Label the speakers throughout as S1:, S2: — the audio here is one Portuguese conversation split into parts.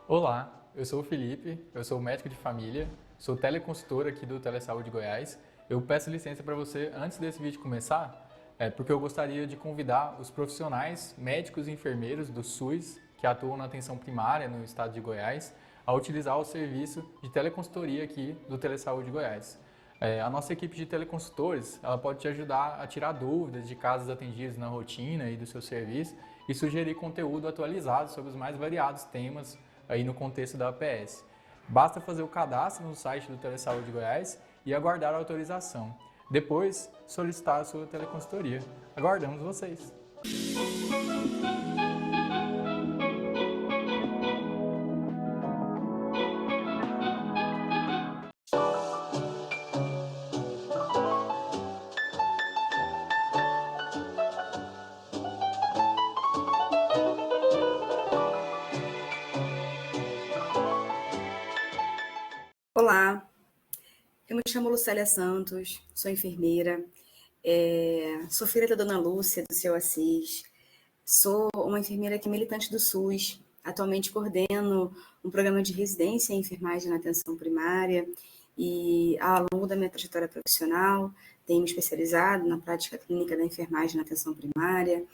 S1: Olá, eu sou o Felipe, eu sou médico de família, sou teleconsultor aqui do Telesaúde Goiás. Eu peço licença para você, antes desse vídeo começar, porque eu gostaria de convidar os profissionais, médicos e enfermeiros do SUS, que atuam na atenção primária no estado de Goiás, a utilizar o serviço de teleconsultoria aqui do Telesaúde Goiás. A nossa equipe de teleconsultores, ela pode te ajudar a tirar dúvidas de casos atendidos na rotina e do seu serviço e sugerir conteúdo atualizado sobre os mais variados temas aí no contexto da APS. Basta fazer o cadastro no site do Telesaúde Goiás e aguardar a autorização. Depois, solicitar a sua teleconsultoria. Aguardamos vocês!
S2: Olá, eu me chamo Lucélia Santos, sou enfermeira, sou filha da Dona Lúcia, do Seu Assis, sou uma enfermeira que é militante do SUS, atualmente coordeno um programa de residência em enfermagem na atenção primária e ao longo da minha trajetória profissional tenho me especializado na prática clínica da enfermagem na atenção primária,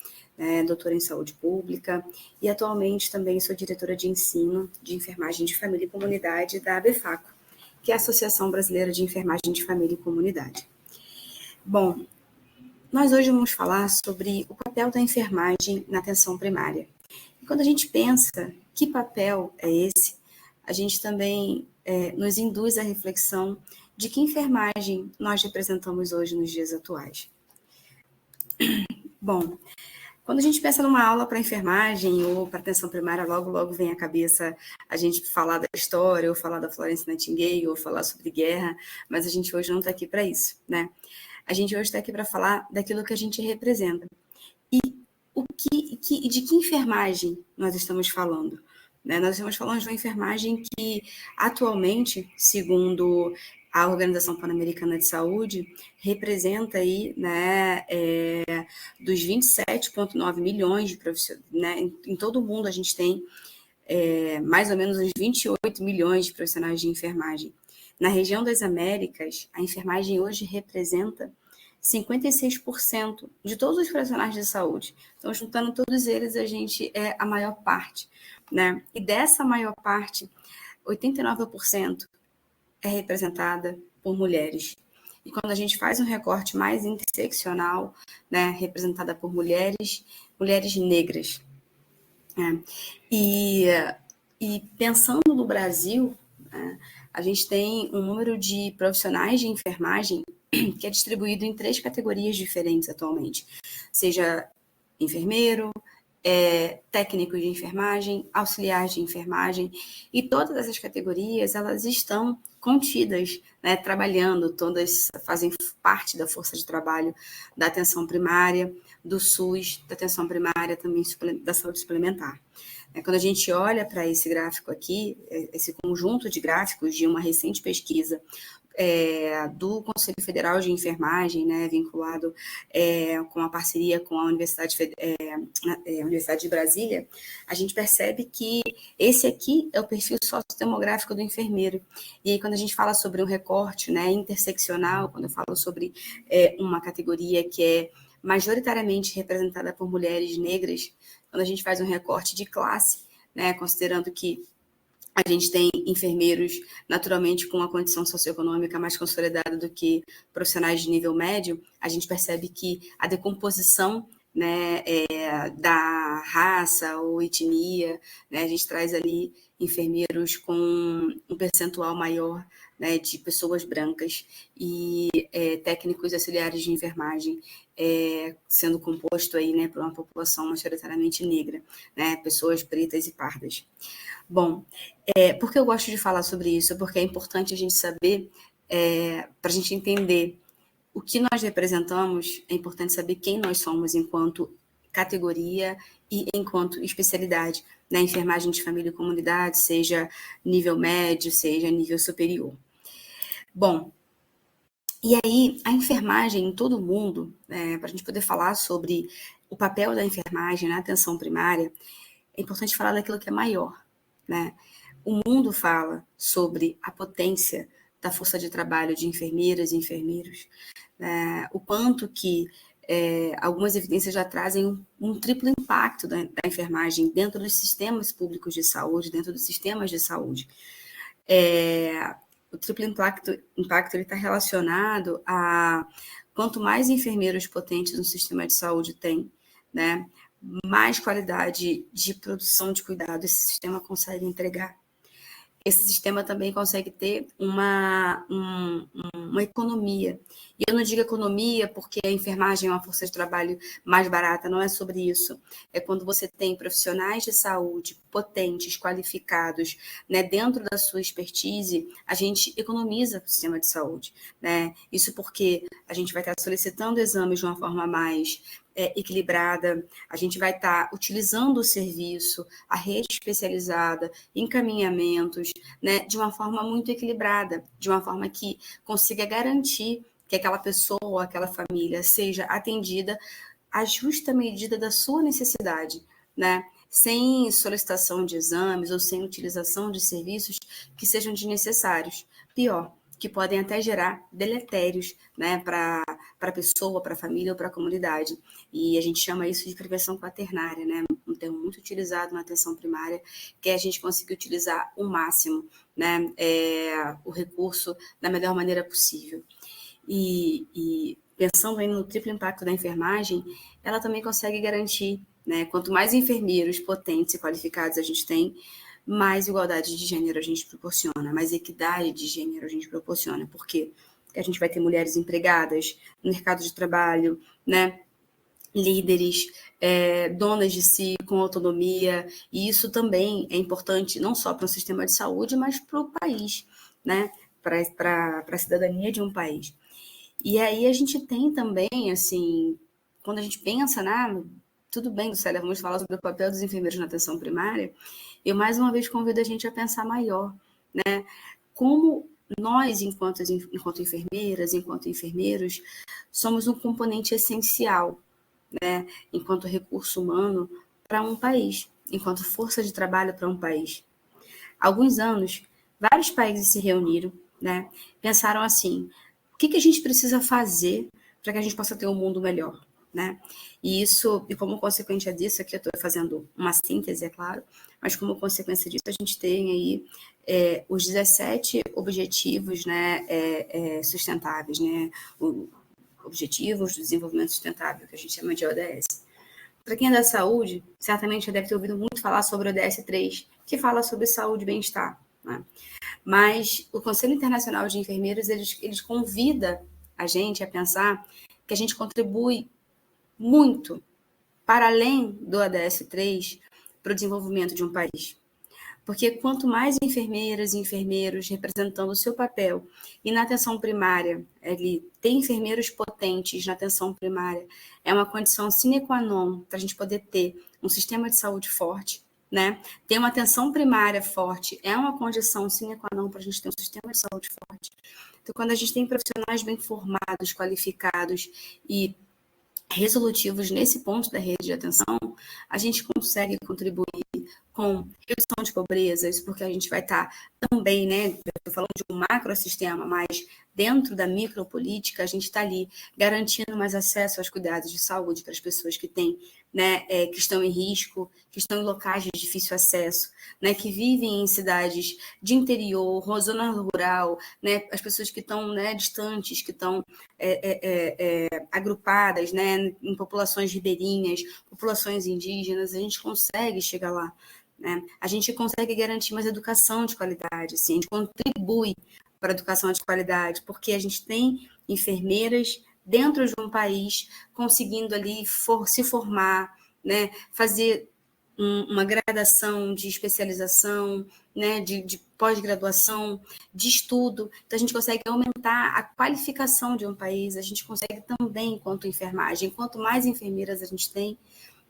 S2: doutora em saúde pública e atualmente também sou diretora de ensino de enfermagem de família e comunidade da ABFACO, que é a Associação Brasileira de Enfermagem de Família e Comunidade. Bom, nós hoje vamos falar sobre o papel da enfermagem na atenção primária. E quando a gente pensa que papel é esse, a gente também nos induz à reflexão de que enfermagem nós representamos hoje nos dias atuais. Bom, quando a gente pensa numa aula para enfermagem ou para atenção primária, logo vem à cabeça a gente falar da história, ou falar da Florence Nightingale, ou falar sobre guerra, mas a gente hoje não está aqui para isso, né? A gente hoje está aqui para falar daquilo que a gente representa. E de que enfermagem nós estamos falando? Né? Nós estamos falando de uma enfermagem que, atualmente, segundo a Organização Pan-Americana de Saúde, representa aí, né, dos 27,9 milhões de profissionais, né, em todo o mundo a gente tem mais ou menos uns 28 milhões de profissionais de enfermagem. Na região das Américas, a enfermagem hoje representa 56% de todos os profissionais de saúde. Então, juntando todos eles, a gente é a maior parte, né? E dessa maior parte, 89% é representada por mulheres. E quando a gente faz um recorte mais interseccional, né, representada por mulheres negras. Né? E pensando no Brasil, né, a gente tem um número de profissionais de enfermagem que é distribuído em 3 categorias diferentes atualmente, seja enfermeiro, técnico de enfermagem, auxiliar de enfermagem, e todas essas categorias, elas estão contidas, né, trabalhando, todas fazem parte da força de trabalho da atenção primária, do SUS, da atenção primária, também da saúde suplementar. Quando a gente olha para esse gráfico aqui, esse conjunto de gráficos de uma recente pesquisa do Conselho Federal de Enfermagem, né, vinculado com a parceria com a Universidade de Brasília, a gente percebe que esse aqui é o perfil sociodemográfico do enfermeiro. E aí, quando a gente fala sobre um recorte, né, interseccional, quando eu falo sobre uma categoria que é majoritariamente representada por mulheres negras, quando a gente faz um recorte de classe, né, considerando que a gente tem enfermeiros, naturalmente, com uma condição socioeconômica mais consolidada do que profissionais de nível médio, a gente percebe que a decomposição, né, da raça ou etnia, né, a gente traz ali enfermeiros com um percentual maior, né, de pessoas brancas e técnicos auxiliares de enfermagem sendo composto aí, né, por uma população majoritariamente negra, né, pessoas pretas e pardas. Bom, por que eu gosto de falar sobre isso? Porque é importante a gente saber, para a gente entender o que nós representamos, é importante saber quem nós somos enquanto categoria e enquanto especialidade, na enfermagem de família e comunidade, seja nível médio, seja nível superior. Bom, e aí a enfermagem em todo o mundo, para a gente poder falar sobre o papel da enfermagem na atenção primária, é importante falar daquilo que é maior, né? O mundo fala sobre a potência da força de trabalho de enfermeiras e enfermeiros, o quanto que algumas evidências já trazem um triplo impacto da enfermagem dentro dos sistemas públicos de saúde, dentro dos sistemas de saúde. O triplo impacto ele está relacionado a quanto mais enfermeiros potentes um sistema de saúde tem, né, mais qualidade de produção de cuidado esse sistema consegue entregar. Esse sistema também consegue ter uma economia. E eu não digo economia porque a enfermagem é uma força de trabalho mais barata, não é sobre isso. É quando você tem profissionais de saúde potentes, qualificados, né, dentro da sua expertise, a gente economiza o sistema de saúde, né? Isso porque a gente vai estar solicitando exames de uma forma mais equilibrada, a gente vai estar utilizando o serviço, a rede especializada, encaminhamentos, né, de uma forma muito equilibrada, de uma forma que consiga garantir que aquela pessoa, aquela família seja atendida à justa medida da sua necessidade, né? Sem solicitação de exames ou sem utilização de serviços que sejam desnecessários. Pior, que podem até gerar deletérios, né, para a pessoa, para a família ou para a comunidade. E a gente chama isso de prevenção quaternária, né? Um termo muito utilizado na atenção primária, que é a gente conseguir utilizar o máximo, né, o recurso da melhor maneira possível. E pensando aí no triplo impacto da enfermagem, ela também consegue garantir, né, quanto mais enfermeiros potentes e qualificados a gente tem, mais igualdade de gênero a gente proporciona, mais equidade de gênero a gente proporciona. Por quê? Porque a gente vai ter mulheres empregadas no mercado de trabalho, né? Líderes, donas de si, com autonomia, e isso também é importante não só para o sistema de saúde, mas para o país, né? Para a cidadania de um país. E aí a gente tem também, assim, quando a gente pensa, né? Tudo bem, Lucélia, vamos falar sobre o papel dos enfermeiros na atenção primária. Eu, mais uma vez, convido a gente a pensar maior, né? Como nós, enquanto enfermeiras, enquanto enfermeiros, somos um componente essencial, né? Enquanto recurso humano para um país, enquanto força de trabalho para um país. Há alguns anos, vários países se reuniram, né? Pensaram assim, o que a gente precisa fazer para que a gente possa ter um mundo melhor, né? E isso, e como consequência disso, aqui eu estou fazendo uma síntese, é claro, mas como consequência disso, a gente tem aí os 17 objetivos, né, sustentáveis, né? Objetivos do Desenvolvimento Sustentável, que a gente chama de ODS. Para quem é da saúde, certamente já deve ter ouvido muito falar sobre o ODS 3, que fala sobre saúde e bem-estar, né? Mas o Conselho Internacional de Enfermeiros, eles convida a gente a pensar que a gente contribui muito para além do ODS 3 para o desenvolvimento de um país. Porque quanto mais enfermeiras e enfermeiros representando o seu papel, e na atenção primária, ter enfermeiros potentes na atenção primária é uma condição sine qua non para a gente poder ter um sistema de saúde forte, né? Ter uma atenção primária forte é uma condição sine qua non para a gente ter um sistema de saúde forte. Então, quando a gente tem profissionais bem formados, qualificados e resolutivos nesse ponto da rede de atenção, a gente consegue contribuir com redução de pobrezas, porque a gente vai estar também, né, estou falando de um macrosistema, mas dentro da micropolítica, a gente está ali garantindo mais acesso aos cuidados de saúde para as pessoas que têm, né, que estão em risco, que estão em locais de difícil acesso, né, que vivem em cidades de interior, zona rural, né, as pessoas que estão, né, distantes, que estão agrupadas, né, em populações ribeirinhas, populações indígenas, a gente consegue chegar lá, né? A gente consegue garantir mais educação de qualidade, assim, a gente contribui para a educação de qualidade, porque a gente tem enfermeiras dentro de um país conseguindo ali se formar, né, fazer uma gradação de especialização, né, de pós-graduação, de estudo. Então, a gente consegue aumentar a qualificação de um país, a gente consegue também, enquanto enfermagem, quanto mais enfermeiras a gente tem,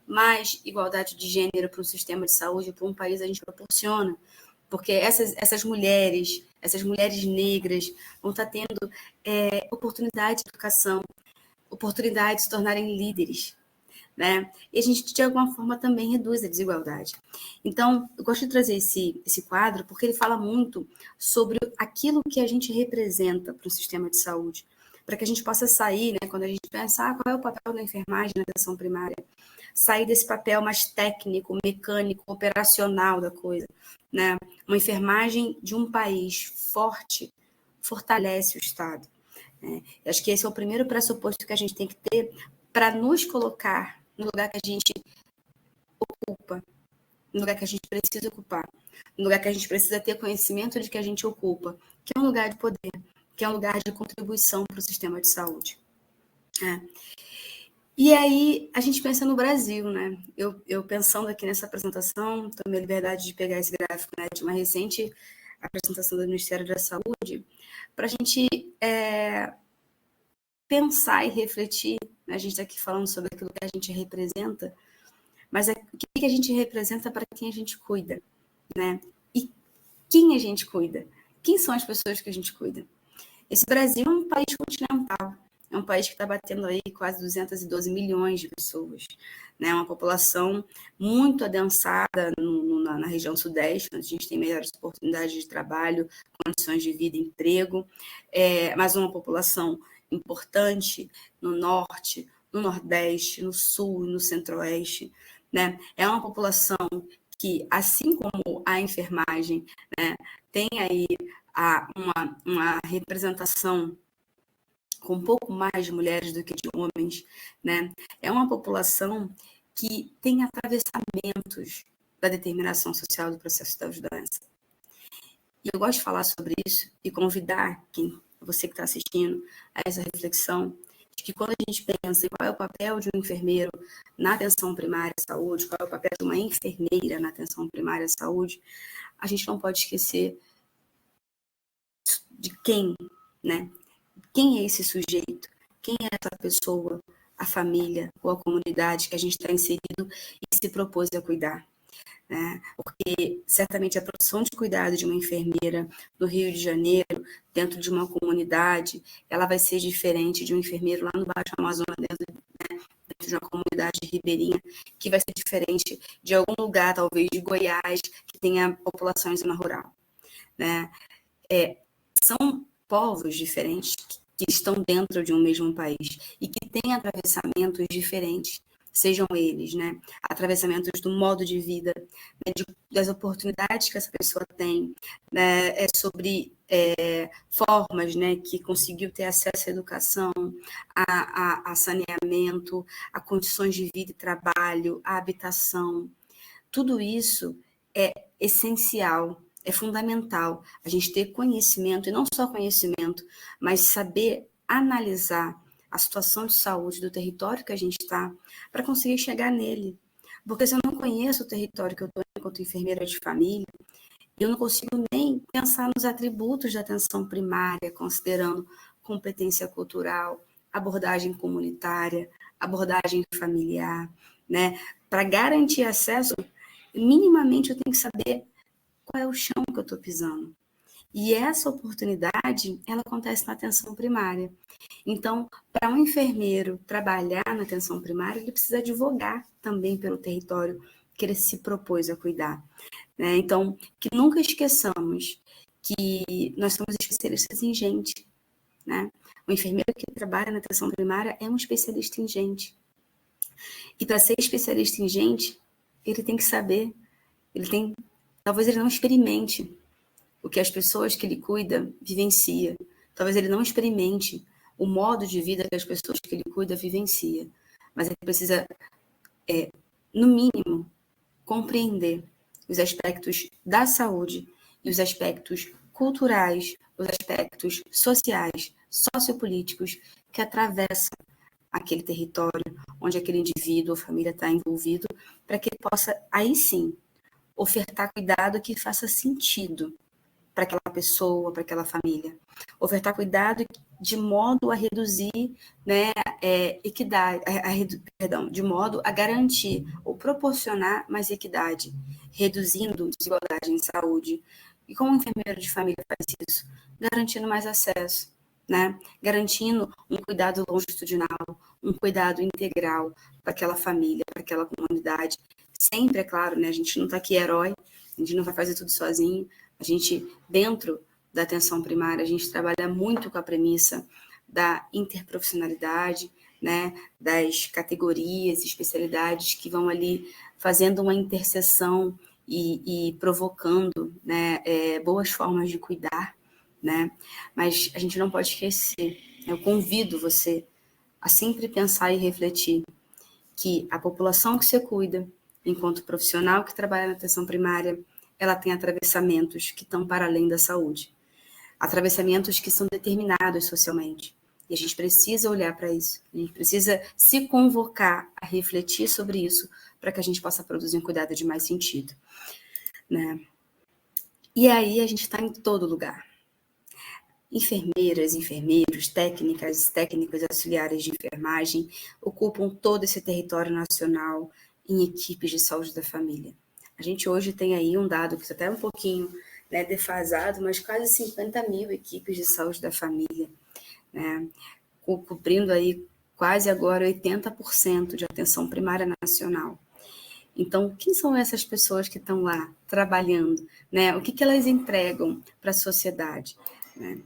S2: mais igualdade de gênero para um sistema de saúde, para um país a gente proporciona. Porque essas mulheres negras vão estar tendo oportunidade de educação, oportunidade de se tornarem líderes, né? E a gente, de alguma forma, também reduz a desigualdade. Então, eu gosto de trazer esse quadro porque ele fala muito sobre aquilo que a gente representa para o sistema de saúde, para que a gente possa sair, né, quando a gente pensa qual é o papel da enfermagem na atenção primária, sair desse papel mais técnico, mecânico, operacional da coisa, né? Uma enfermagem de um país forte fortalece o Estado. Né? Eu acho que esse é o primeiro pressuposto que a gente tem que ter para nos colocar no lugar que a gente ocupa, no lugar que a gente precisa ocupar, no lugar que a gente precisa ter conhecimento de que a gente ocupa, que é um lugar de poder, que é um lugar de contribuição para o sistema de saúde. E aí a gente pensa no Brasil, né? Eu pensando aqui nessa apresentação, tomei a liberdade de pegar esse gráfico, né, de uma recente apresentação do Ministério da Saúde, para a gente pensar e refletir, né? A gente está aqui falando sobre aquilo que a gente representa, mas o que a gente representa para quem a gente cuida, né? E quem a gente cuida? Quem são as pessoas que a gente cuida? Esse Brasil é um país continental, é um país que está batendo aí quase 212 milhões de pessoas, né? Uma população muito adensada na região sudeste, onde a gente tem melhores oportunidades de trabalho, condições de vida, emprego, mas uma população importante no norte, no nordeste, no sul, no centro-oeste, né? É uma população que, assim como a enfermagem, né, tem aí uma representação com um pouco mais de mulheres do que de homens, né? É uma população que tem atravessamentos da determinação social do processo da doença. E eu gosto de falar sobre isso e convidar você que está assistindo a essa reflexão de que quando a gente pensa em qual é o papel de um enfermeiro na atenção primária à saúde, qual é o papel de uma enfermeira na atenção primária à saúde, a gente não pode esquecer de quem, né? Quem é esse sujeito? Quem é essa pessoa, a família ou a comunidade que a gente está inserido e se propôs a cuidar? Né? Porque certamente a produção de cuidado de uma enfermeira no Rio de Janeiro, dentro de uma comunidade, ela vai ser diferente de um enfermeiro lá no Baixo Amazonas, dentro de uma comunidade ribeirinha, que vai ser diferente de algum lugar, talvez de Goiás, que tenha população em zona rural. Né? São povos diferentes que estão dentro de um mesmo país e que têm atravessamentos diferentes, sejam eles, né, atravessamentos do modo de vida, né, das oportunidades que essa pessoa tem, né, sobre formas, né, que conseguiu ter acesso à educação, a saneamento, a condições de vida e trabalho, a habitação. Tudo isso é essencial, é fundamental a gente ter conhecimento, e não só conhecimento, mas saber analisar a situação de saúde do território que a gente está, para conseguir chegar nele. Porque se eu não conheço o território que eu estou enquanto enfermeira de família, eu não consigo nem pensar nos atributos da atenção primária, considerando competência cultural, abordagem comunitária, abordagem familiar, né? Para garantir acesso, minimamente eu tenho que saber qual é o chão que eu estou pisando. E essa oportunidade, ela acontece na atenção primária. Então, para um enfermeiro trabalhar na atenção primária, ele precisa advogar também pelo território que ele se propôs a cuidar. Né? Então, que nunca esqueçamos que nós somos especialistas em gente. Né? O enfermeiro que trabalha na atenção primária é um especialista em gente. E para ser especialista em gente, ele tem que saber, talvez ele não experimente o que as pessoas que ele cuida vivencia. Talvez ele não experimente o modo de vida que as pessoas que ele cuida vivencia. Mas ele precisa, no mínimo, compreender os aspectos da saúde e os aspectos culturais, os aspectos sociais, sociopolíticos que atravessam aquele território onde aquele indivíduo ou família está envolvido, para que ele possa, aí sim, ofertar cuidado que faça sentido para aquela pessoa, para aquela família. Ofertar cuidado de modo a reduzir, né, equidade, de modo a garantir ou proporcionar mais equidade, reduzindo desigualdade em saúde. E como o enfermeiro de família faz isso? Garantindo mais acesso, né? Garantindo um cuidado longitudinal, um cuidado integral para aquela família, para aquela comunidade. Sempre, é claro, né? A gente não está aqui herói, a gente não vai fazer tudo sozinho. A gente, dentro da atenção primária, a gente trabalha muito com a premissa da interprofissionalidade, né? Das categorias, especialidades que vão ali fazendo uma interseção e provocando, né? Boas formas de cuidar, né? Mas a gente não pode esquecer. Eu convido você a sempre pensar e refletir que a população que você cuida, enquanto profissional que trabalha na atenção primária, ela tem atravessamentos que estão para além da saúde. Atravessamentos que são determinados socialmente. E a gente precisa olhar para isso. A gente precisa se convocar a refletir sobre isso para que a gente possa produzir um cuidado de mais sentido, né? E aí a gente está em todo lugar. Enfermeiras, enfermeiros, técnicos auxiliares de enfermagem ocupam todo esse território nacional em equipes de saúde da família. A gente hoje tem aí um dado que está até um pouquinho, né, defasado, mas quase 50 mil equipes de saúde da família, né, cobrindo aí quase agora 80% de atenção primária nacional. Então, quem são essas pessoas que estão lá trabalhando, né? O que elas entregam para a sociedade, né?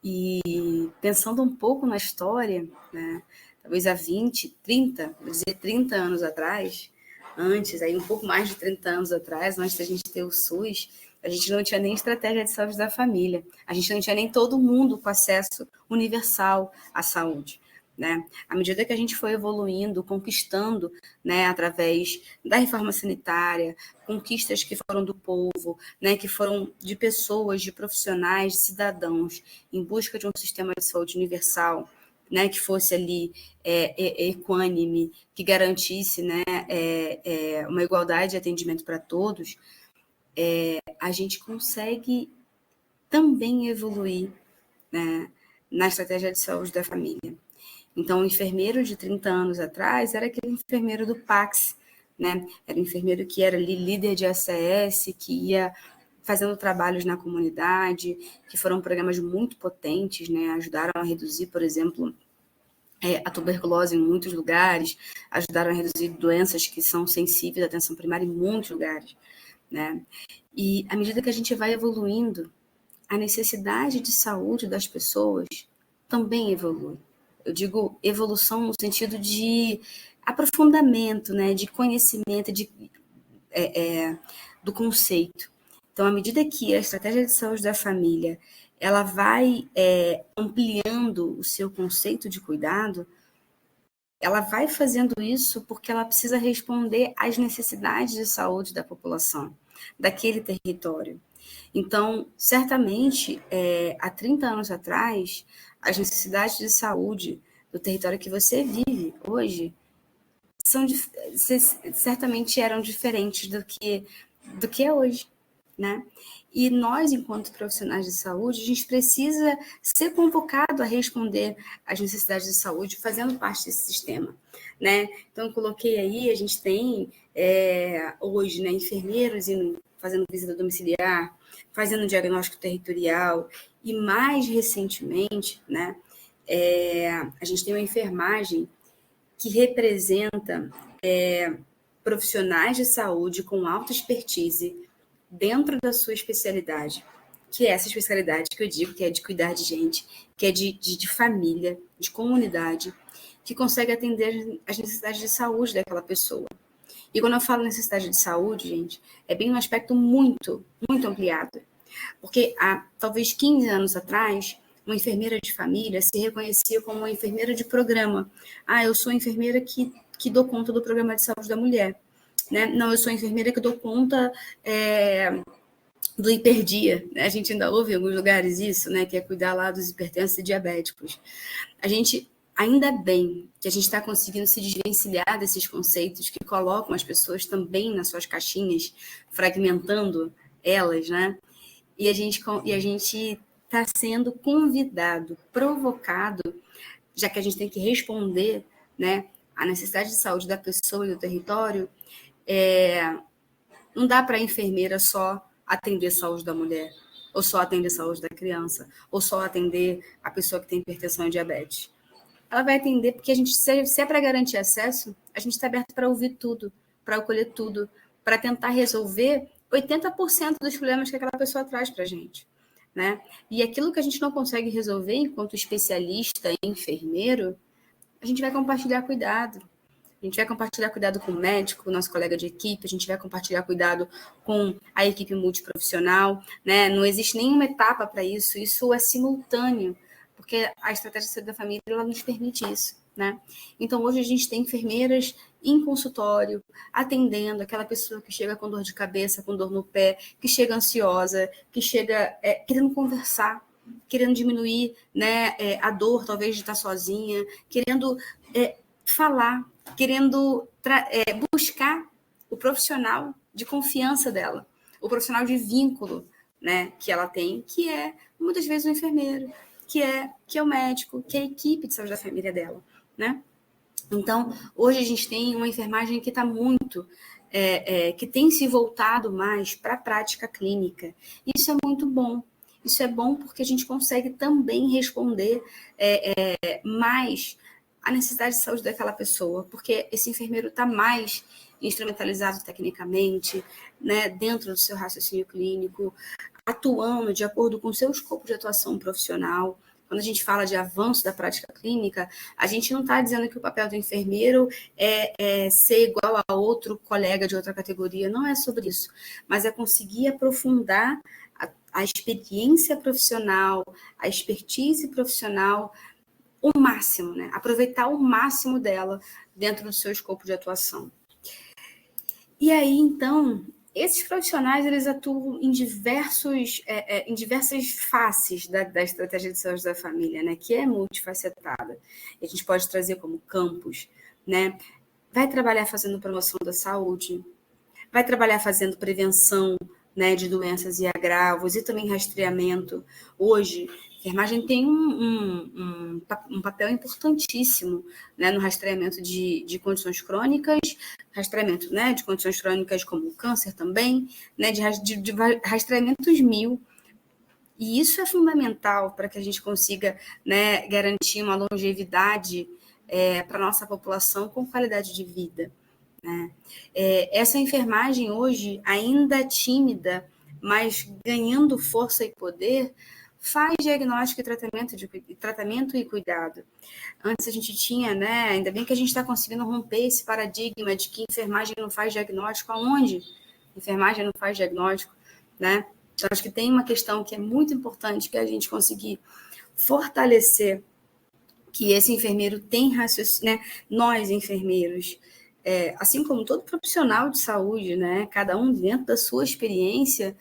S2: E pensando um pouco na história, né? Talvez há 20, 30, vou dizer 30 anos atrás, antes, aí um pouco mais de 30 anos atrás, antes da gente ter o SUS, a gente não tinha nem estratégia de saúde da família, a gente não tinha nem todo mundo com acesso universal à saúde, né? À medida que a gente foi evoluindo, conquistando, né, através da reforma sanitária, conquistas que foram do povo, né, que foram de pessoas, de profissionais, de cidadãos, em busca de um sistema de saúde universal, né, que fosse ali equânime, que garantisse, né, uma igualdade de atendimento para todos, a gente consegue também evoluir, né, na estratégia de saúde da família. Então, o enfermeiro de 30 anos atrás era aquele enfermeiro do PACS, né? Era um enfermeiro que era ali líder de ACS, que ia fazendo trabalhos na comunidade, que foram programas muito potentes, né? Ajudaram a reduzir, por exemplo, a tuberculose em muitos lugares, ajudaram a reduzir doenças que são sensíveis à atenção primária em muitos lugares, né? E à medida que a gente vai evoluindo, a necessidade de saúde das pessoas também evolui. Eu digo evolução no sentido de aprofundamento, né, de conhecimento, do conceito. Então, à medida que a estratégia de saúde da família ela vai ampliando o seu conceito de cuidado, ela vai fazendo isso porque ela precisa responder às necessidades de saúde da população, daquele território. Então, certamente, há 30 anos atrás, as necessidades de saúde do território que você vive hoje certamente eram diferentes do que é hoje, né? E nós, enquanto profissionais de saúde, a gente precisa ser convocado a responder às necessidades de saúde, fazendo parte desse sistema, né? Então, eu coloquei aí, a gente tem hoje, né, enfermeiros fazendo visita domiciliar, fazendo diagnóstico territorial, e mais recentemente, né, a gente tem uma enfermagem que representa profissionais de saúde com alta expertise dentro da sua especialidade, que é essa especialidade que eu digo que é de cuidar de gente, que é de família, de comunidade, que consegue atender as necessidades de saúde daquela pessoa. E quando eu falo necessidade de saúde, gente, é bem um aspecto muito, muito ampliado. Porque há talvez 15 anos atrás, uma enfermeira de família se reconhecia como uma enfermeira de programa. Ah, eu sou a enfermeira que dou conta do programa de saúde da mulher. Né? Não, eu sou a enfermeira que dou conta do hiperdia. Né? A gente ainda ouve em alguns lugares isso, né? Que é cuidar lá dos hipertensos e diabéticos. A gente, ainda bem que a gente está conseguindo se desvencilhar desses conceitos que colocam as pessoas também nas suas caixinhas, fragmentando elas, né? E a gente está sendo convidado, provocado, já que a gente tem que responder, né, à necessidade de saúde da pessoa e do território. Não dá para a enfermeira só atender a saúde da mulher, ou só atender a saúde da criança, ou só atender a pessoa que tem hipertensão e diabetes. ela vai atender, porque a gente, se é para garantir acesso, a gente está aberto para ouvir tudo, para acolher tudo, para tentar resolver 80% dos problemas que aquela pessoa traz para a gente, né? E aquilo que a gente não consegue resolver enquanto especialista em enfermeiro, a gente vai compartilhar cuidado. A gente vai compartilhar cuidado com o médico, nosso colega de equipe, a gente vai compartilhar cuidado com a equipe multiprofissional, né? Não existe nenhuma etapa para isso, isso é simultâneo, porque a estratégia de saúde da família, ela nos permite isso, né? Então, hoje a gente tem enfermeiras em consultório, atendendo aquela pessoa que chega com dor de cabeça, com dor no pé, que chega ansiosa, que chega querendo conversar, querendo diminuir, né, a dor, talvez, de estar sozinha, querendo falar, querendo buscar o profissional de confiança dela, o profissional de vínculo, né, que ela tem, que é, muitas vezes, o enfermeiro, que é o médico, que é a equipe de saúde da família dela, né? Então, hoje a gente tem uma enfermagem que está muito, que tem se voltado mais para a prática clínica. Isso é muito bom. Isso é bom porque a gente consegue também responder mais a necessidade de saúde daquela pessoa, porque esse enfermeiro está mais instrumentalizado tecnicamente, né, dentro do seu raciocínio clínico, atuando de acordo com o seu escopo de atuação profissional. Quando a gente fala de avanço da prática clínica, a gente não está dizendo que o papel do enfermeiro é ser igual a outro colega de outra categoria, não é sobre isso, mas é conseguir aprofundar a experiência profissional, a expertise profissional, o máximo, né? Aproveitar o máximo dela dentro do seu escopo de atuação. E aí, então, esses profissionais, eles atuam em diversas faces da estratégia de saúde da família, né? Que é multifacetada. A gente pode trazer como campos, né? Vai trabalhar fazendo promoção da saúde, vai trabalhar fazendo prevenção, né, de doenças e agravos, e também rastreamento. Hoje, a enfermagem tem um papel importantíssimo, né, no rastreamento de condições crônicas, rastreamento, né, de condições crônicas como o câncer também, né, de rastreamentos mil. E isso é fundamental para que a gente consiga, né, garantir uma longevidade para a nossa população com qualidade de vida. Né? Essa enfermagem hoje, ainda tímida, mas ganhando força e poder, faz diagnóstico e tratamento e cuidado. Antes a gente tinha, né? Ainda bem que a gente está conseguindo romper esse paradigma de que enfermagem não faz diagnóstico. Aonde? Enfermagem não faz diagnóstico, né? Então, acho que tem uma questão que é muito importante, que é a gente conseguir fortalecer que esse enfermeiro tem raciocínio, né? Nós, enfermeiros, assim como todo profissional de saúde, né? Cada um dentro da sua experiência,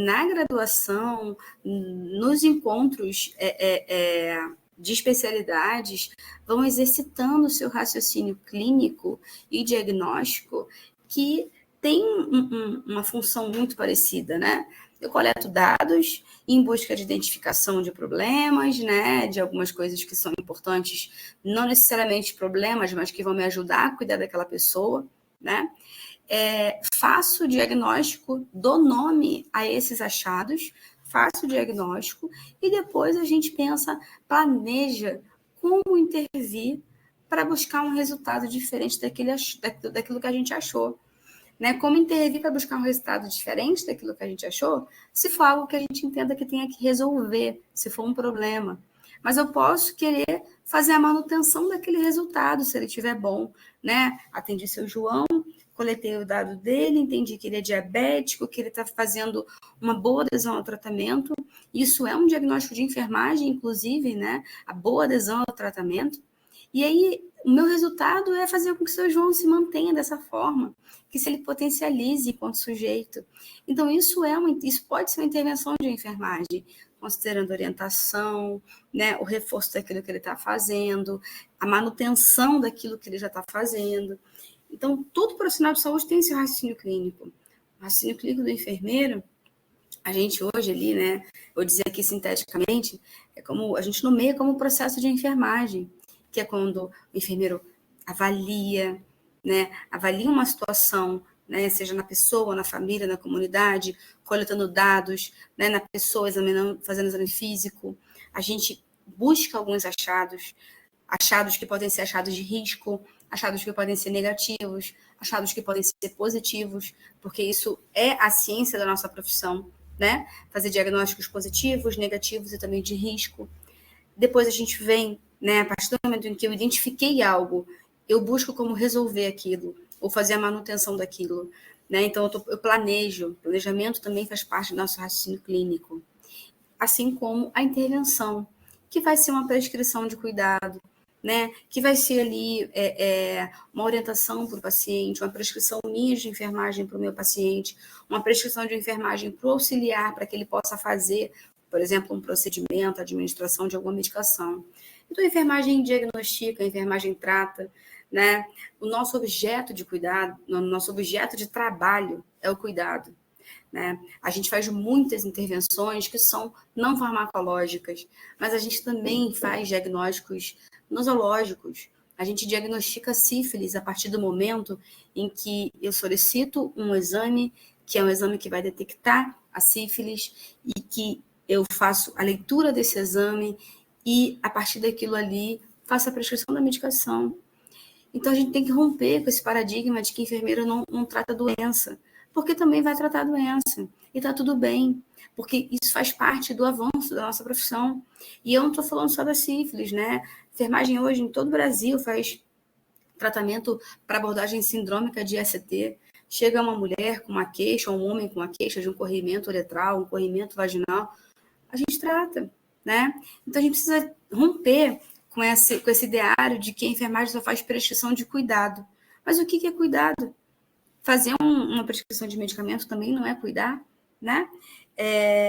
S2: na graduação, nos encontros de especialidades, vão exercitando o seu raciocínio clínico e diagnóstico, que tem uma função muito parecida, né? Eu coleto dados em busca de identificação de problemas, né, de algumas coisas que são importantes, não necessariamente problemas, mas que vão me ajudar a cuidar daquela pessoa, né? Faço o diagnóstico, dou nome a esses achados, faço o diagnóstico e depois a gente pensa, planeja como intervir para buscar um resultado diferente daquilo que a gente achou. Né? Como intervir para buscar um resultado diferente daquilo que a gente achou, se for algo que a gente entenda que tenha que resolver, se for um problema. Mas eu posso querer fazer a manutenção daquele resultado, se ele estiver bom. Né? Atendi seu João, coletei o dado dele, entendi que ele é diabético, que ele está fazendo uma boa adesão ao tratamento. Isso é um diagnóstico de enfermagem, inclusive, né? A boa adesão ao tratamento. E aí, o meu resultado é fazer com que o seu João se mantenha dessa forma, que se ele potencialize enquanto sujeito. Então, isso pode ser uma intervenção de enfermagem, considerando orientação, né, o reforço daquilo que ele está fazendo, a manutenção daquilo que ele já está fazendo. Então, todo profissional de saúde tem esse raciocínio clínico. O raciocínio clínico do enfermeiro, a gente hoje ali, né, vou dizer aqui sinteticamente, a gente nomeia como processo de enfermagem, que é quando o enfermeiro avalia, né, avalia uma situação, né, seja na pessoa, na família, na comunidade, coletando dados, né, na pessoa, fazendo exame físico, a gente busca alguns achados, achados que podem ser achados de risco, achados que podem ser negativos, achados que podem ser positivos, porque isso é a ciência da nossa profissão, né? Fazer diagnósticos positivos, negativos e também de risco. Depois a gente vem, né, a partir do momento em que eu identifiquei algo, eu busco como resolver aquilo, ou fazer a manutenção daquilo, né? Então eu planejo, planejamento também faz parte do nosso raciocínio clínico. Assim como a intervenção, que vai ser uma prescrição de cuidado, né? Que vai ser ali uma orientação para o paciente, uma prescrição minha de enfermagem para o meu paciente, uma prescrição de enfermagem para o auxiliar, para que ele possa fazer, por exemplo, um procedimento, administração de alguma medicação. Então, a enfermagem diagnostica, a enfermagem trata, né? O nosso objeto de cuidado, o nosso objeto de trabalho é o cuidado. Né? A gente faz muitas intervenções que são não farmacológicas, mas a gente também faz diagnósticos nosológicos. A gente diagnostica sífilis a partir do momento em que eu solicito um exame, que é um exame que vai detectar a sífilis, e que eu faço a leitura desse exame e, a partir daquilo ali, faço a prescrição da medicação. Então, a gente tem que romper com esse paradigma de que enfermeiro não trata doença, porque também vai tratar a doença. E está tudo bem, porque isso faz parte do avanço da nossa profissão. E eu não estou falando só da sífilis, né? A enfermagem hoje em todo o Brasil faz tratamento para abordagem sindrômica de ST. Chega uma mulher com uma queixa, ou um homem com uma queixa de um corrimento uretral, um corrimento vaginal, a gente trata, né? Então, a gente precisa romper com esse ideário de que a enfermagem só faz prescrição de cuidado. Mas o que é cuidado? Fazer uma prescrição de medicamento também não é cuidar, né?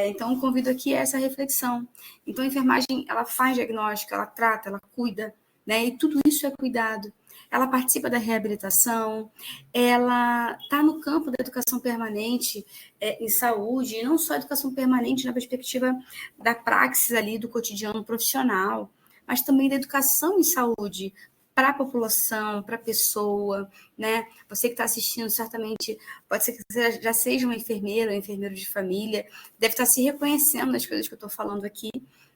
S2: Então, eu convido aqui a essa reflexão. Então, a enfermagem, ela faz diagnóstico, ela trata, ela cuida, né? E tudo isso é cuidado. Ela participa da reabilitação, ela está no campo da educação permanente em saúde, e não só educação permanente na perspectiva da praxis ali do cotidiano profissional, mas também da educação em saúde, para a população, para a pessoa, né? Você que está assistindo, certamente, pode ser que você já seja uma enfermeira ou enfermeiro de família, deve estar se reconhecendo nas coisas que eu estou falando aqui,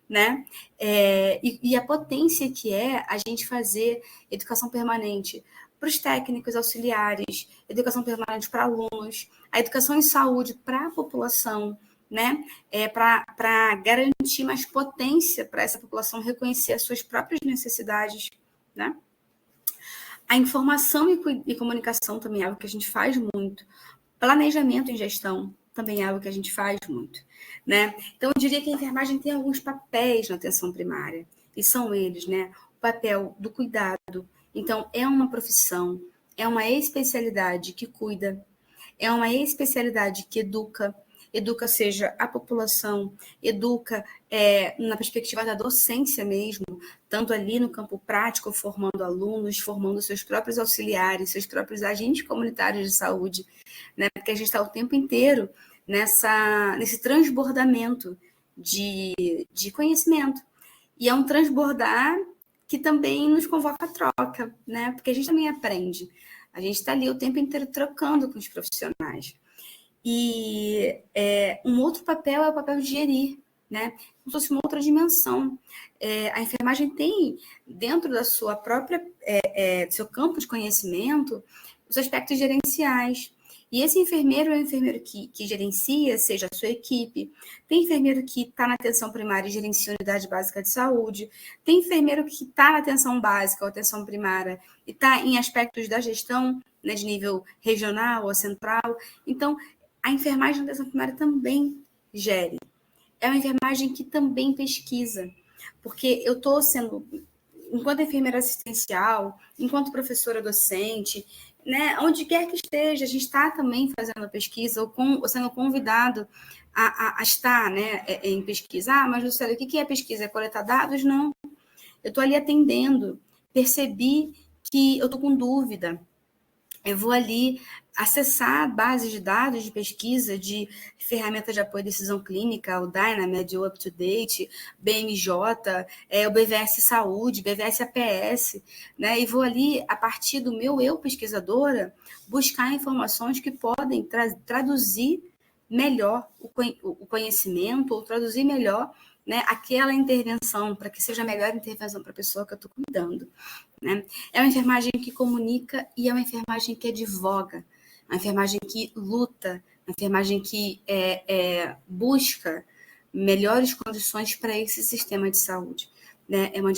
S2: né? E a potência que é a gente fazer educação permanente para os técnicos auxiliares, educação permanente para alunos, a educação em saúde para a população, né? Para garantir mais potência para essa população reconhecer as suas próprias necessidades, né? A informação e comunicação também é algo que a gente faz muito. Planejamento em gestão também é algo que a gente faz muito, né? Então, eu diria que a enfermagem tem alguns papéis na atenção primária, e são eles, né? O papel do cuidado. Então, é uma profissão, é uma especialidade que cuida, é uma especialidade que educa, seja a população, educa na perspectiva da docência mesmo, tanto ali no campo prático, formando alunos, formando seus próprios auxiliares, seus próprios agentes comunitários de saúde, né? Porque a gente está o tempo inteiro nesse transbordamento de conhecimento. E é um transbordar que também nos convoca a troca, né? Porque a gente também aprende. A gente está ali o tempo inteiro trocando com os profissionais. E um outro papel é o papel de gerir, né? Como se fosse uma outra dimensão. A enfermagem tem, dentro da sua própria, do seu campo de conhecimento, os aspectos gerenciais. E esse enfermeiro é o enfermeiro que gerencia, seja a sua equipe. Tem enfermeiro que está na atenção primária e gerencia a unidade básica de saúde. Tem enfermeiro que está na atenção básica ou atenção primária e está em aspectos da gestão, né, de nível regional ou central. Então, a enfermagem na atenção primária também gere. É uma enfermagem que também pesquisa, porque eu estou sendo, enquanto enfermeira assistencial, enquanto professora docente, né, onde quer que esteja, a gente está também fazendo a pesquisa ou sendo convidado a estar, né, em pesquisa. Mas, Lucélia, o que é pesquisa? É coletar dados? Não. Eu estou ali atendendo, percebi que eu estou com dúvida. Eu vou ali acessar bases de dados de pesquisa de ferramentas de apoio à decisão clínica, o Dynamed, o UpToDate, BMJ, o BVS Saúde, BVS APS, né? E vou ali, a partir do meu eu pesquisadora, buscar informações que podem traduzir melhor o conhecimento ou traduzir melhor, né, aquela intervenção, para que seja a melhor intervenção para a pessoa que eu estou cuidando. Né? É uma enfermagem que comunica e é uma enfermagem que advoga, uma enfermagem que luta, uma enfermagem que busca melhores condições para esse sistema de saúde. Né? É uma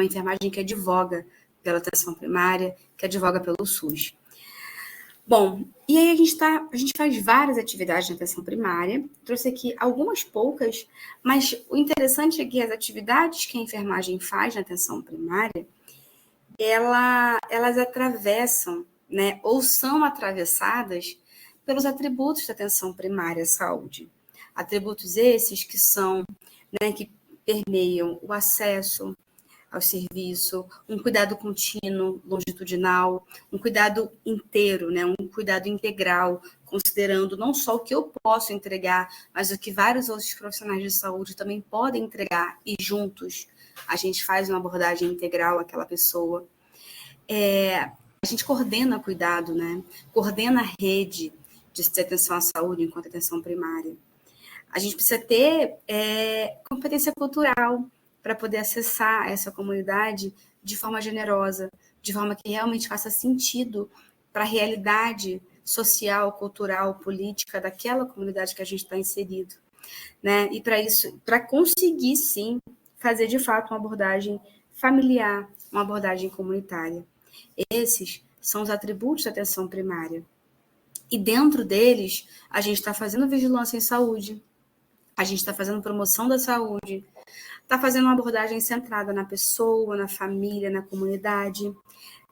S2: enfermagem que advoga pela atenção primária, que advoga pelo SUS. Bom, e aí a gente faz várias atividades na atenção primária, trouxe aqui algumas poucas, mas o interessante é que as atividades que a enfermagem faz na atenção primária, elas atravessam, né, ou são atravessadas pelos atributos da atenção primária à saúde. Atributos esses que são, né, que permeiam o acesso ao serviço, um cuidado contínuo, longitudinal, um cuidado inteiro, né, um cuidado integral, considerando não só o que eu posso entregar, mas o que vários outros profissionais de saúde também podem entregar, e juntos a gente faz uma abordagem integral àquela pessoa. A gente coordena cuidado, né? Coordena a rede de atenção à saúde enquanto atenção primária. A gente precisa ter competência cultural para poder acessar essa comunidade de forma generosa, de forma que realmente faça sentido para a realidade social, cultural, política daquela comunidade que a gente está inserido. Né? E para isso, para conseguir, sim, fazer de fato uma abordagem familiar, uma abordagem comunitária. Esses são os atributos da atenção primária. E dentro deles, a gente está fazendo vigilância em saúde, a gente está fazendo promoção da saúde, está fazendo uma abordagem centrada na pessoa, na família, na comunidade,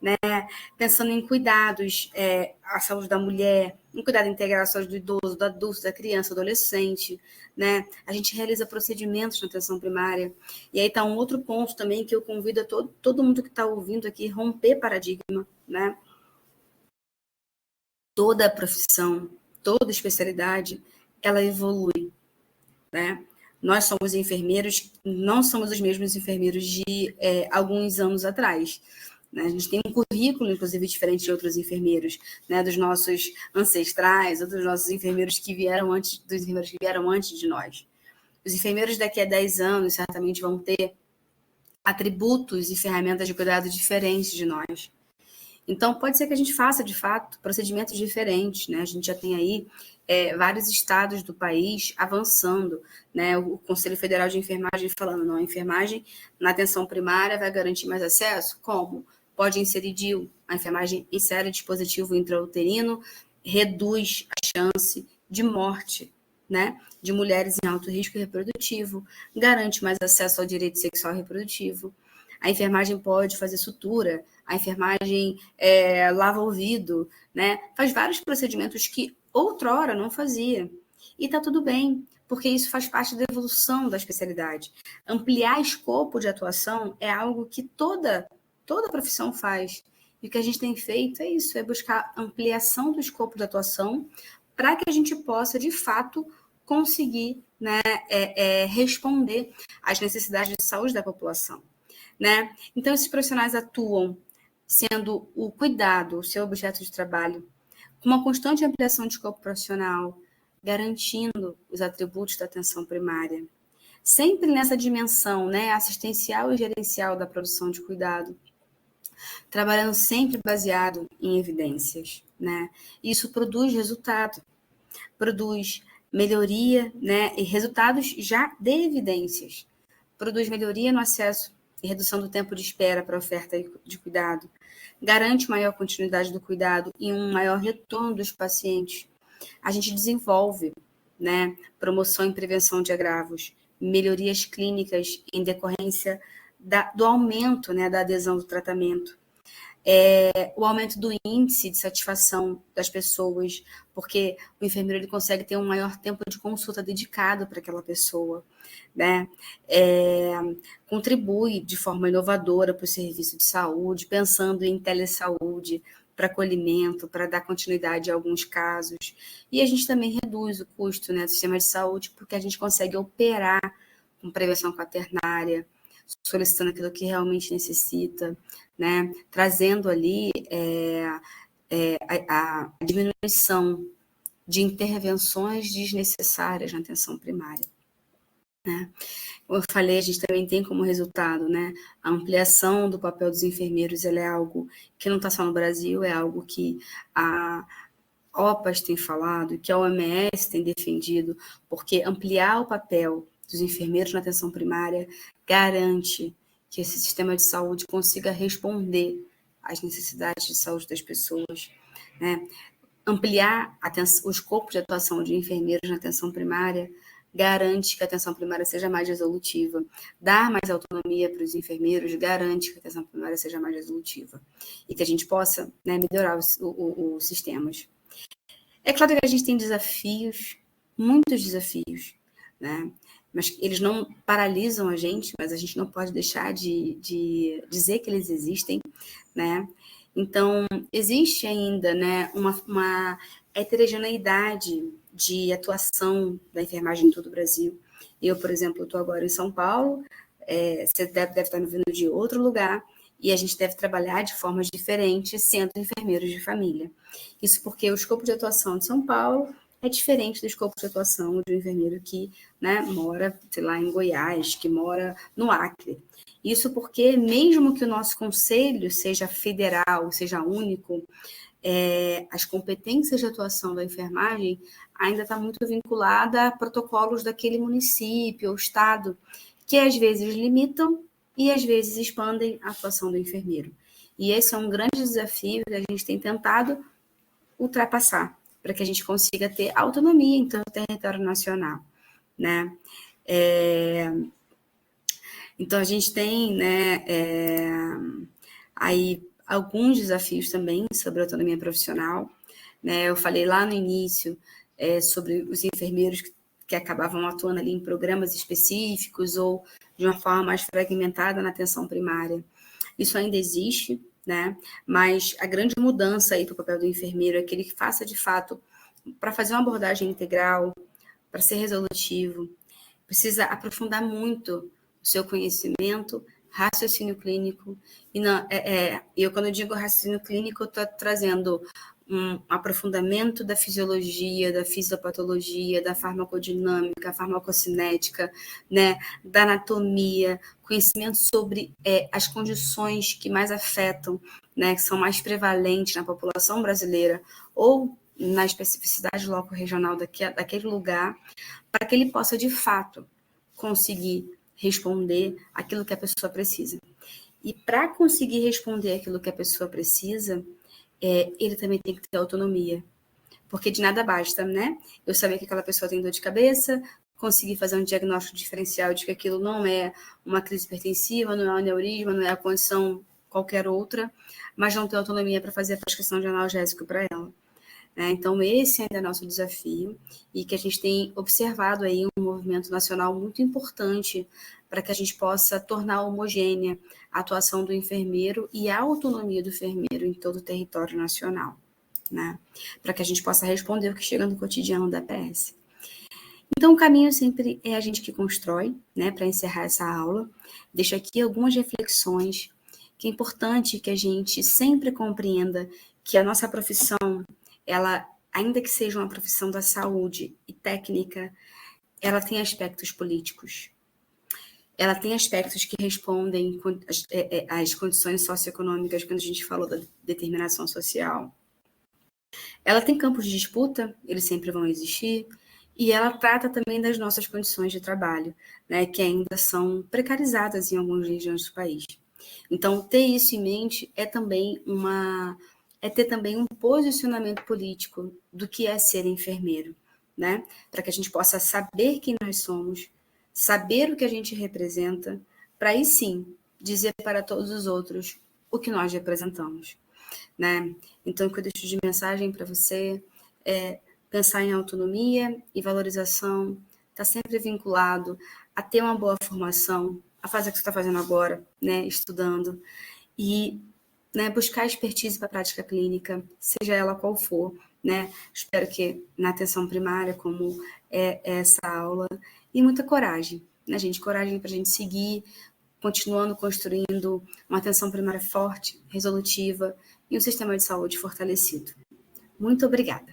S2: né? Pensando em cuidados, a saúde da mulher, em cuidado integral à saúde do idoso, do adulto, da criança, do adolescente, né? A gente realiza procedimentos na atenção primária. E aí está um outro ponto também que eu convido a todo mundo que está ouvindo aqui romper paradigma, né? Toda profissão, toda especialidade, ela evolui, né? Nós somos enfermeiros, não somos os mesmos enfermeiros de alguns anos atrás. Né? A gente tem um currículo, inclusive, diferente de outros enfermeiros, né? Dos nossos ancestrais, ou dos nossos enfermeiros que vieram antes, dos enfermeiros que vieram antes de nós. Os enfermeiros daqui a 10 anos certamente vão ter atributos e ferramentas de cuidado diferentes de nós. Então, pode ser que a gente faça, de fato, procedimentos diferentes, né? A gente já tem aí vários estados do país avançando, né? O Conselho Federal de Enfermagem falando, não, a enfermagem na atenção primária vai garantir mais acesso? Como? Pode inserir DIU, a enfermagem insere dispositivo intrauterino, reduz a chance de morte, né? De mulheres em alto risco reprodutivo, garante mais acesso ao direito sexual e reprodutivo. A enfermagem pode fazer sutura, a enfermagem lava ouvido, né? Faz vários procedimentos que outrora não fazia. E está tudo bem, porque isso faz parte da evolução da especialidade. Ampliar escopo de atuação é algo que toda profissão faz. E o que a gente tem feito é isso, é buscar ampliação do escopo de atuação para que a gente possa, de fato, conseguir, né, responder às necessidades de saúde da população. Né? Então, esses profissionais atuam sendo o cuidado, o seu objeto de trabalho, com uma constante ampliação de escopo profissional, garantindo os atributos da atenção primária. Sempre nessa dimensão, né, assistencial e gerencial da produção de cuidado, trabalhando sempre baseado em evidências. Né? Isso produz resultado, produz melhoria, né, e resultados já de evidências. Produz melhoria no acesso e redução do tempo de espera para a oferta de cuidado, garante maior continuidade do cuidado e um maior retorno dos pacientes. A gente desenvolve, né, promoção e prevenção de agravos, melhorias clínicas em decorrência do aumento, né, da adesão do tratamento. O aumento do índice de satisfação das pessoas, porque o enfermeiro ele consegue ter um maior tempo de consulta dedicado para aquela pessoa, né? Contribui de forma inovadora para o serviço de saúde, pensando em telesaúde, para acolhimento, para dar continuidade a alguns casos. E a gente também reduz o custo, né, do sistema de saúde, porque a gente consegue operar com prevenção quaternária, solicitando aquilo que realmente necessita, né? Trazendo ali a diminuição de intervenções desnecessárias na atenção primária. né? Como eu falei, a gente também tem como resultado, né, a ampliação do papel dos enfermeiros. Ela é algo que não está só no Brasil, é algo que a OPAS tem falado, que a OMS tem defendido, porque ampliar o papel dos enfermeiros na atenção primária garante que esse sistema de saúde consiga responder às necessidades de saúde das pessoas, né? Ampliar o escopo de atuação de enfermeiros na atenção primária garante que a atenção primária seja mais resolutiva. Dar mais autonomia para os enfermeiros garante que a atenção primária seja mais resolutiva e que a gente possa, né, melhorar os sistemas. É claro que a gente tem desafios, muitos desafios, né? Mas eles não paralisam a gente, mas a gente não pode deixar de dizer que eles existem, né? Então, existe ainda, né, uma heterogeneidade de atuação da enfermagem em todo o Brasil. Eu, por exemplo, estou agora em São Paulo, você deve estar me vendo de outro lugar, e a gente deve trabalhar de formas diferentes, sendo enfermeiros de família. Isso porque o escopo de atuação de São Paulo é diferente do escopo de atuação de um enfermeiro que, né, mora, sei lá, em Goiás, que mora no Acre. Isso porque, mesmo que o nosso conselho seja federal, seja único, as competências de atuação da enfermagem ainda está muito vinculada a protocolos daquele município ou estado, que às vezes limitam e às vezes expandem a atuação do enfermeiro. E esse é um grande desafio que a gente tem tentado ultrapassar, para que a gente consiga ter autonomia em todo o território nacional, né? Então, a gente tem, né, aí alguns desafios também sobre a autonomia profissional, né? Eu falei lá no início sobre os enfermeiros que acabavam atuando ali em programas específicos ou de uma forma mais fragmentada na atenção primária. Isso ainda existe, né? Mas a grande mudança aí para o papel do enfermeiro é que ele faça de fato, para fazer uma abordagem integral, para ser resolutivo, precisa aprofundar muito o seu conhecimento, raciocínio clínico. E eu, quando eu digo raciocínio clínico, eu estou trazendo um aprofundamento da fisiologia, da fisiopatologia, da farmacodinâmica, farmacocinética, né, da anatomia, conhecimento sobre as condições que mais afetam, né, que são mais prevalentes na população brasileira ou na especificidade loco-regional daquele lugar, para que ele possa, de fato, conseguir responder aquilo que a pessoa precisa. E para conseguir responder aquilo que a pessoa precisa, ele também tem que ter autonomia. Porque de nada basta, né? Eu saber que aquela pessoa tem dor de cabeça, conseguir fazer um diagnóstico diferencial de que aquilo não é uma crise hipertensiva, não é um aneurisma, não é a condição qualquer outra, mas não ter autonomia para fazer a prescrição de analgésico para ela. Então, esse ainda é nosso desafio e que a gente tem observado aí um movimento nacional muito importante para que a gente possa tornar homogênea a atuação do enfermeiro e a autonomia do enfermeiro em todo o território nacional, né? Para que a gente possa responder o que chega no cotidiano da PS. Então, o caminho sempre é a gente que constrói, né? Para encerrar essa aula, deixo aqui algumas reflexões que é importante que a gente sempre compreenda que a nossa profissão, ela, ainda que seja uma profissão da saúde e técnica, ela tem aspectos políticos. Ela tem aspectos que respondem às condições socioeconômicas, quando a gente falou da determinação social. Ela tem campos de disputa, eles sempre vão existir, e ela trata também das nossas condições de trabalho, né, que ainda são precarizadas em algumas regiões do país. Então, ter isso em mente é ter também um posicionamento político do que é ser enfermeiro, né? Para que a gente possa saber quem nós somos, saber o que a gente representa, para aí sim dizer para todos os outros o que nós representamos, né? Então, o que eu deixo de mensagem para você é pensar em autonomia e valorização, está sempre vinculado a ter uma boa formação, a fazer o que você está fazendo agora, né? Estudando, e, né, buscar expertise para a prática clínica, seja ela qual for, né? Espero que na atenção primária, como é essa aula, e muita coragem, né, gente? Coragem para a gente seguir, continuando construindo uma atenção primária forte, resolutiva e um sistema de saúde fortalecido. Muito obrigada.